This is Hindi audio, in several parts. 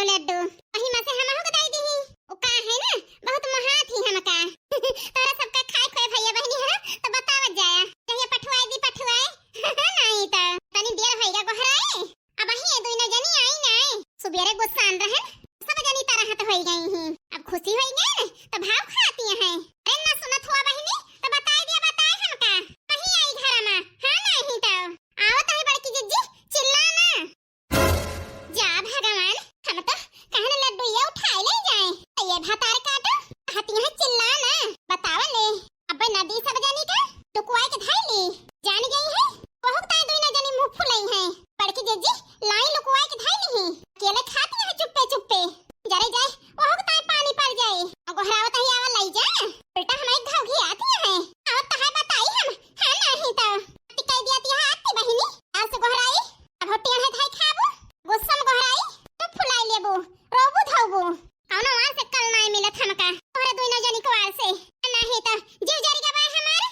लड्डू वही में से हम हो गदाई दी ओ का है ना बहुत महात ही हम का तोरा सबका खाए खोए भैया बहनी है तो बतावत जाया कहिए पठवाए नहीं तो तनी देर होइगा गोहराए अब ही दुई न जनी आई ना सुबेरे गुस्सान रहे सब जनी तरह हाथ होई गई ही अब खुशी होई गई तो भाव खाती है अरे ना सुनत हुआ बहनी तो बताए हमका कहीं आई घर में हां नहीं तो आवत है बड़की जिज्जी चिल्ला ना जा भगवान हम तो कहने लड्डू ये उठाए ले जाए ये भातार काटो हाथी है चिल्ला ना बतावा ले अब नदी सब जानी का टुकुआई के धाई ली जान गई है बहुत ताई दुई न जानी मुंह फुलाई है बड़की जिज्जी लाई लुकुआई के धाई ली अकेले खाती है चुप्पे जरे जाए बहुत ताई पानी पड़ जाए और गोहरावत ही आवा लाई जा बेटा हमारे घाव घी आती है और तो है बताई हम हां नहीं तो टिकाई दियाती है आती बहिनी आज से गोहराई अब हटिया है धाई खाबो गुस्सा में गोहराई तो फुलाई लेबो रोबो धावबो कौनो वार से कल नहीं मिलत हमका तोरे दुई न जानी को वार से नहीं तो जीव जारी का बा हमार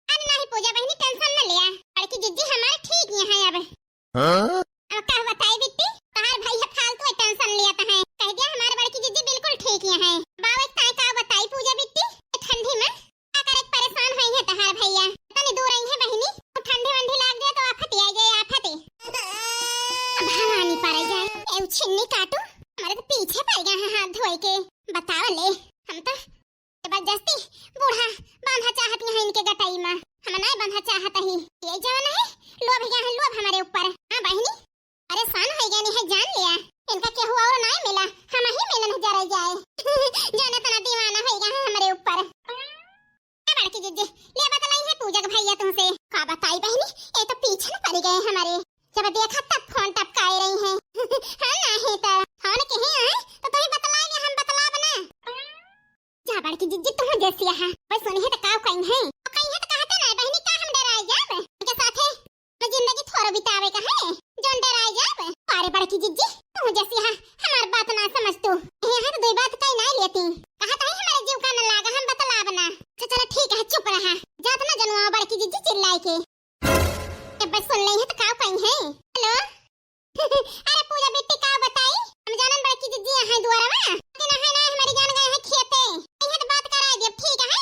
अन नहीं पूजा बहनी टेंशन न लिया बड़की जिज्जी हमारे ठीक ही है अब का बताई बिट्टी तार भाई है फालतू टेंशन लिया है कह दिया हमारे बड़की जिज्जी बिल्कुल ठीक ही है बाबा ताई का बताई पूजा बिट्टी ठंडी में का करे परेशान होई है तहार भैया तनी दूर आई है बहनी ठंडी वंडी लाग जाए तो आफत आ जाए आफत अब भवानी पर जाए ए छिन्नी काटू हमारे तो पीछे पड़ गए हैं हाथ धोए के बताओ ले हम तो जबरदस्ती बूढ़ा बांधा चाहत है इनके गटाई में हम नहीं बांधा चाहत ही ये जवान है लोभ गया है लोभ हमारे ऊपर हां बहनी अरे सान हो गया नहीं है जान लिया इनका क्या हुआ और नहीं मिला हम ही मिलन जरा जाए जाने तना दीवाना हो गया है हमारे ऊपर ए बड़की जिज्जी ले बतलाई है पूजा के भैया तुमसे का बताई बहनी ये तो पीछे न पड़ गए हमारे जब देखा तब फोन टपकाए रही हैं हां नहीं तो फोन कहीं आए तो तुम्हें बतलाएंगे हम बतला बना जा बड़की जिज्जी तुम जैसी है बस सुनी है तो का कहीं है तो कहते ना बहनी का हम डराए जाब के साथे तो जिंदगी थोड़ा बितावे का है जोन डराए जाब अरे बड़की जिज्जी तुम जैसी है हमार बात ना समझ तू यहां तो दो बात कहीं नहीं लेती कहा तो हमारे जीव का न लागा हम बतला बना चलो ठीक है चुप रहा जात ना जनवा बड़की जिज्जी चिल्लाए के बस सुन ले है तो का कहीं है हेलो अरे पूजा बेटी का बताई हम जानन बड़की जिज्जी यहां द्वारा में ना है ना हमारी जान गए हैं खेते यहां तो बात करा दे ठीक है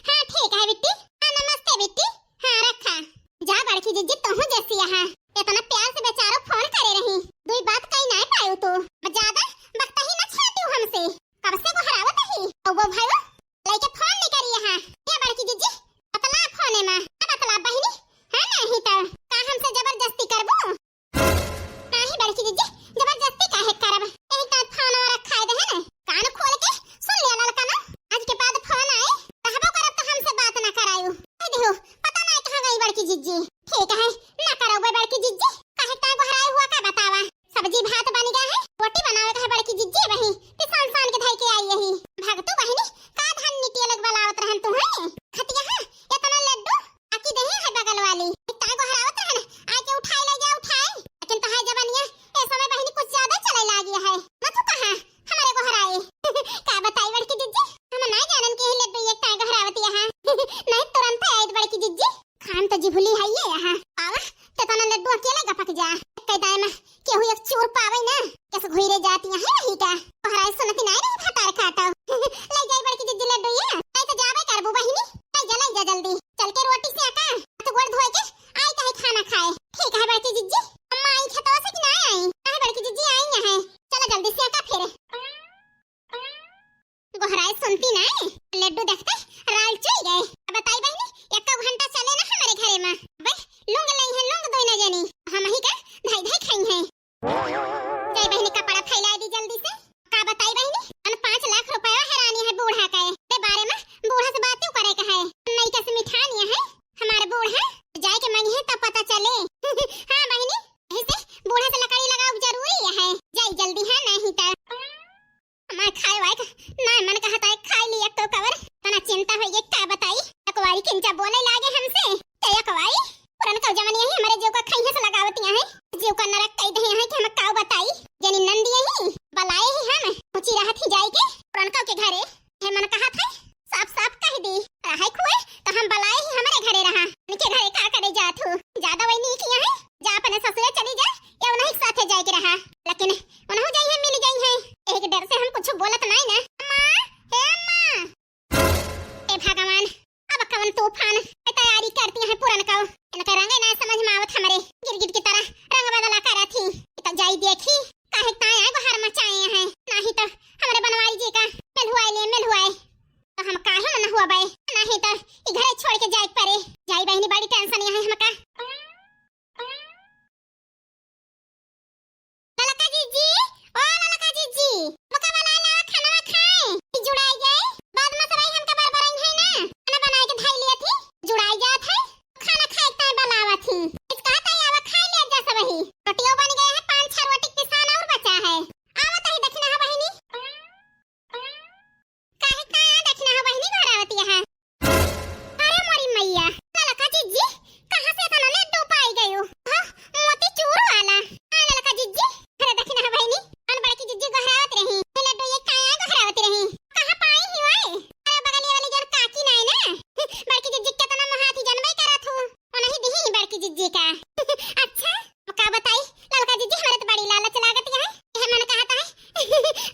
हां ठीक है बेटी हां नमस्ते बेटी हां रखा जा बड़की जिज्जी तुम जैसी है इतना प्यार से बेचारो फोन करे रही दुई बात कहीं नहीं पायो तो ज्यादा बकता ही ना छाटियो हमसे कब से को हरावत ही ओ वो भाईओ लेके फोन नहीं करी यहां ये बड़की जिज्जी बतला फोन में बतला बहिनी है नहीं तो का हमसे जबरदस्ती करबो नहीं बड़की जिज्जी जबरदस्ती काहे करब एक तो फोन और रखा दे है ना कान खोल के सुन ले लड़का ना आज के बाद फोन आए कहबो करब तो हमसे बात ना करायो देखो पता नहीं कहां गई बड़की जिज्जी ठीक है ना करो बड़की जिज्जी काहे ता घराए हुआ का बतावा सब्जी भात बन गया है रोटी बनावे का है बड़की जिज्जी वही पिसान सान के धाई के आई यही भगतू बहनी का धन नीति अलग बलावत रहन तू है खतिया है इतना लड्डू आकी दे है बगल वाली ता घरावत रहन आके उठाए ले जा उठाए लेकिन तो है जवानिया ए समय बहनी कुछ ज्यादा चले लागी है ना तू कहां हमारे को हराए का बताई बड़की जिज्जी हम नहीं जानन के लड्डू एक ता घरावत यहां नहीं तुरंत आई बड़की जिज्जी खान तो जिभुली है ये यहां आवा तो तना लड्डू अकेले गपक जा कई दाई में केहू एक चोर पावे ना कैसे घुइरे जाती है वही का हराए सुनती नहीं रही भातार काटा ले जाई बड़की जिज्जी लड्डू ये नहीं तो जावे करबो बहिनी ले जा जल्दी चल के रोटी से आका तो गोड़ धोए के आई काहे खाना खाए ठीक है बड़की जिज्जी अम्मा आई खेतवा से कि नहीं आई काहे बड़की जिज्जी आई है चलो जल्दी से आका फिर गोहराए सुनती नहीं लड्डू देखते राल चुई गए बताई बहनी एक घंटा चले ना हमारे घरे में बे लूंग नहीं है लूंग दो ना जनी हम ही का धाई खाई है जय बहनी कपड़ा फैला दी जल्दी से का बताई बहनी अन 5 लाख रुपया हैरानी है बूढ़ा का के बारे में बूढ़ा से बातें करे का है नहीं कैसे मिठानियां है हमारे बूढ़ा जाए के मांगी है तब पता चले हां बहनी ऐसे बूढ़ा से लकड़ी लगाओ जरूरी है जाई जल्दी है नहीं तो हमार खाए वाए ना मन कहता है खा ली एक तो कवर तना चिंता लेकिन उन्हों जाई है मिल जाई है एक डर से हम कुछ बोलत नहीं ना। अम्मा हे अम्मा ए भगवान अब कवन तूफान तैयारी करती है पूरन का इनका रंग ना समझ में आवत हमरे गिरगिट की तरह रंग बदला करा थी तो जाई देखी काहे ताया गुहार मचाए हैं नहीं तो हमरे बनवारी जी का मिल हुआ तो हम काहे मन हुआ बे नहीं तो ई घरे छोड़ के जाए परे जाई बहनी बड़ी टेंशन है हमका। ललका जीजी ओ ललका जीजी मका वाला ला खाना खाए ई जुड़ाई गए बाद में सबाई हमका बरबरई है ना खाना बनाए के धाई लिया थी जुड़ाई जात है खाना खाए ता बनावा थी इसका ता आवा खाई ले जा सबही रोटियों बन गए हैं 5-6 रोटी किसान और बचा है आवत ही दक्षिणा है बहनी काहे का दक्षिणा है बहनी घरावती है। अरे मोरी मैया ललका जीजी कहां से इतना ने डूब आई गई हो मोती चूर वाला ललका जीजी अरे दक्षिणा है बहनी अन बड़की जीजी घरावत रही लड्डू ये काया घरावत रही कहां पाई ही ओए अरे बगली वाली जन काकी नहीं ना बड़की जीजी कितना महाती जनमई करत हो नहीं दिही बड़की जीजी का अच्छा का बताई ललका जीजी हमारे तो बड़ी लालच लागत है यह मन कहता है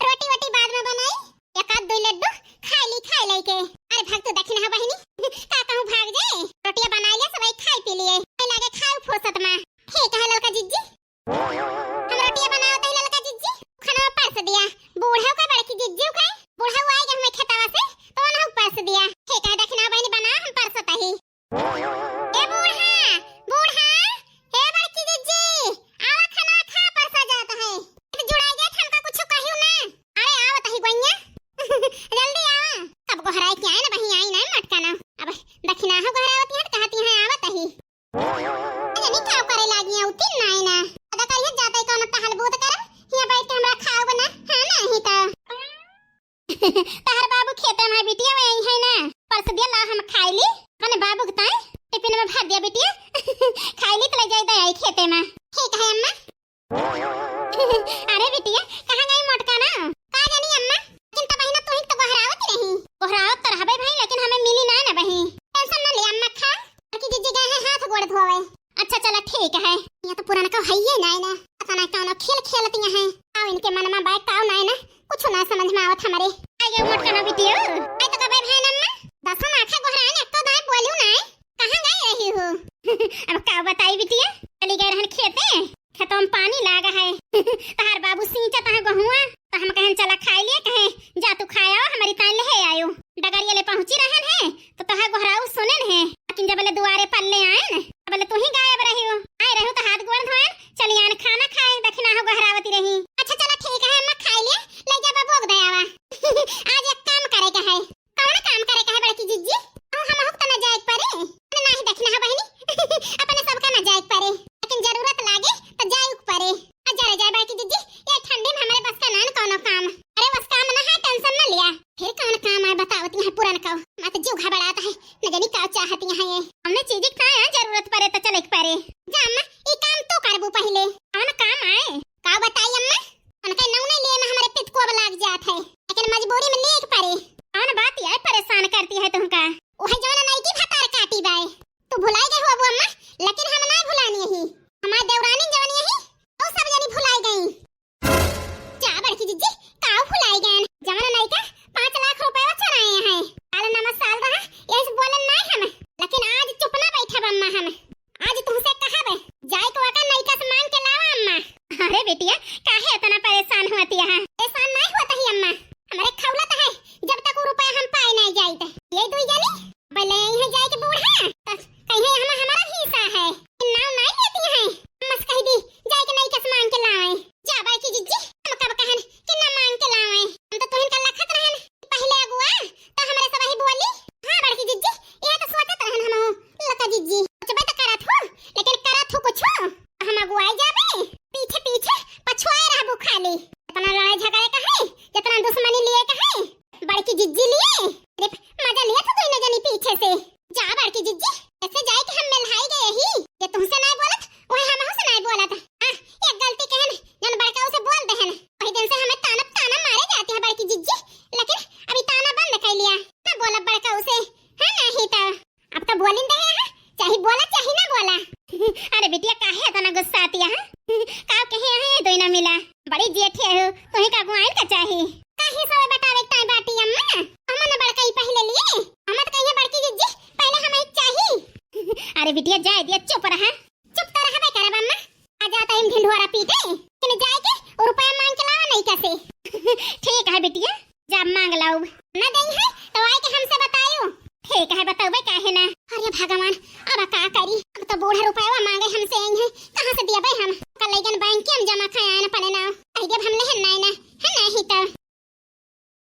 रोटी वोटी बाद में बनाई एक आध दो लड्डू खाई लाई के अरे भक्त दक्षिणा है बहनी का कहूं भाग जाए रोटियां बना लिया सबई खाई पी लिए लागे खाओ फुर्सत में हे कहे ललका जीजी हम रोटियां बनाओ तई ललका जीजी खाना परस दिया बूढ़ा का बड़की जीजी का बूढ़ा आई के हमें खेतवा से तो ना परस दिया हे कहे दक्षिणा बहनी बना हम परसत ही ए बूढ़ा हे बड़की जीजी आवा खाना खा परसा जाता है तो जुड़ाई गया हमका कुछ कहियो ना अरे आवत ही गोइया जल्दी आवा कब को हराई के आए ना बही आई ना मटका ना अब दक्षिणा हो घरावती है कहती है आवत ही अरे नहीं खाओ करे लागी उती नहीं ना अदा करिए जाता ही कौन टहल बूत कर यहां बैठ के हमरा खाओ बना हां नहीं तो तहर बाबू खेते में बिटिया वही है ना परस दिया ला हम खाई ली कने बाबू के ताई टिफिन में भर दिया बिटिया खाई ली तो ले जाई दई खेते में ठीक है अम्मा अरे बिटिया कहां गई मोटका ना का जानी अम्मा लेकिन त बहिना तू ही तो गोहरावत रही गोहरावत त रहबे भाई लेकिन हमें मिली ना ना बही टेंशन न ले अम्मा खा कि जीजी गए हैं हाथ गोड़ धोवे अच्छा चला ठीक है ये तो पुराना का है ही ना ना पता ना कौन खेल खेलती हैं आओ इनके मन में बात काओ ना ना कुछ ना समझ में आवत हमारे आगे मोटका ना बिटिया आई तो कबे भाई अम्मा दसम आंखें गोहराए ने तो दाई बोलू ना कहां गई रही हो अब का बताई बिटिया चली गई रहन खेते खेतों में पानी लागा है तहार बाबू सिंचत है गहुआ तो हम कहन चला खाई लिए कहे जा तू खाया हमारी तान ले आयो डगरिया ले पहुंची रहन है तो तहा गोहराऊ सुनन है लेकिन जब ले दुआरे पल्ले आए न तब ले तू ही गायब रही हो आए रहो तो हाथ गोड़ धोएन चली आन खाना खाए दक्षिणा हो गोहरावती रही अच्छा चला ठीक है अम्मा खाई ले ले जा बाबू दयावा आज एक काम करे का है कौन काम करे का है बड़की जीजी हम हुक त न जाए परे नहीं दक्षिणा है बहनी अपने सब का न जाए परे लेकिन जरूरत लागे तो जाए परे अजरे जाए बड़की जीजी ये ठंडे में हमारे बस का ना कोनो काम अरे बस काम ना है टेंशन न लिया फिर कौन काम है बतावती है पुरान का मत जीव घबराता है न जानी का चाहती है ये हमने चीज का जरूरत पड़े तो चले परे जा अम्मा ये काम तो करबू पहले कौन काम आए का बताई अम्मा उनका नाम नहीं लिए में हमारे पित को लाग जात है लेकिन मजबूरी में लेक परे कौन बात ये परेशान करती है तुमका ओहे जवाना नहीं की फतार काटी बाय तू भुलाई गई हो अबू अम्मा लेकिन हम नहीं भुलानी ही हमार देवरानी जवानी है ओ सब जनी भुलाई गई जा बड़की जीजी काऊ भुलाई गए जवाना नहीं का 5 लाख रुपए चढ़ाए हैं साल नमस साल रहा ऐसे बोलन नहीं हम लेकिन आज चुप ना बैठा अम्मा हम आज तुमसे कहा बे जाए को का नहीं का सामान के लावा अम्मा अरे बेटिया काहे इतना परेशान होती है परेशान नहीं होता ही अम्मा हमारे खौलत है जब तक रुपया हम पाए नहीं जाई ये दुई जानी भले यहां जाए के बूढ़ा कहीं हमारा हिस्सा है नाव नहीं लेती है मस कह दी जाए के नहीं का सामान के लावे जा बड़की जीजी हम कब कहन कि ना मांग के लावे हम तो तुहिन का लखत रहन पहले अगुआ तो हमरे सब ही बोली हां बड़की जीजी ये तो सोचत रहन हम लका जीजी सोचबे तो करत हो लेकिन करत हो कुछ हम अगुआ जाबे पीछे पीछे पछुआए रहबू खाली इतना लड़ाई झगड़े का है जितना दुश्मनी लिए का है बड़की जीजी लिए मजा लिया था तूने जनी पीछे से जा बड़की जीजी ऐसे जाए कि हम मिलहाई गए ही ये तुमसे नहीं बोलत वही हम से नहीं बोलत हां ये गलती कहन जन बड़का उसे बोल देहन वही दिन से हमें ताना मारे जाते हैं बड़की जीजी लेकिन अभी ताना बंद कर लिया ना बोला बड़का उसे हां नहीं तो अब तो बोलिन दे है चाहे बोला चाहे ना बोला अरे बिटिया काहे इतना गुस्सा आती है का कहे है दो ना मिला जेठे हो तोहे का गुआइल का चाही काहे सब बतावे ताई बाटी अम्मा हमन बड़का ही पहले लिए हम त कहिए बड़की जी पहले हम एक चाही अरे बिटिया जाए दिया चुप रहा चुप तो रहबे करब अम्मा आ जा टाइम ढिंढोरा पीटे कि जाए के और रुपया मांग के लाओ नहीं कैसे ठीक है बिटिया जब मांग लाओ ना दई है तो आए के हमसे बतायो ठीक है बताओ काहे ना अरे भगवान अब का करी अब तो बूढ़ा रुपया मांगे हमसे आई है कहां से दिया भाई हम कल लेकिन बैंक के हम जमा खाया ना पड़े ना आई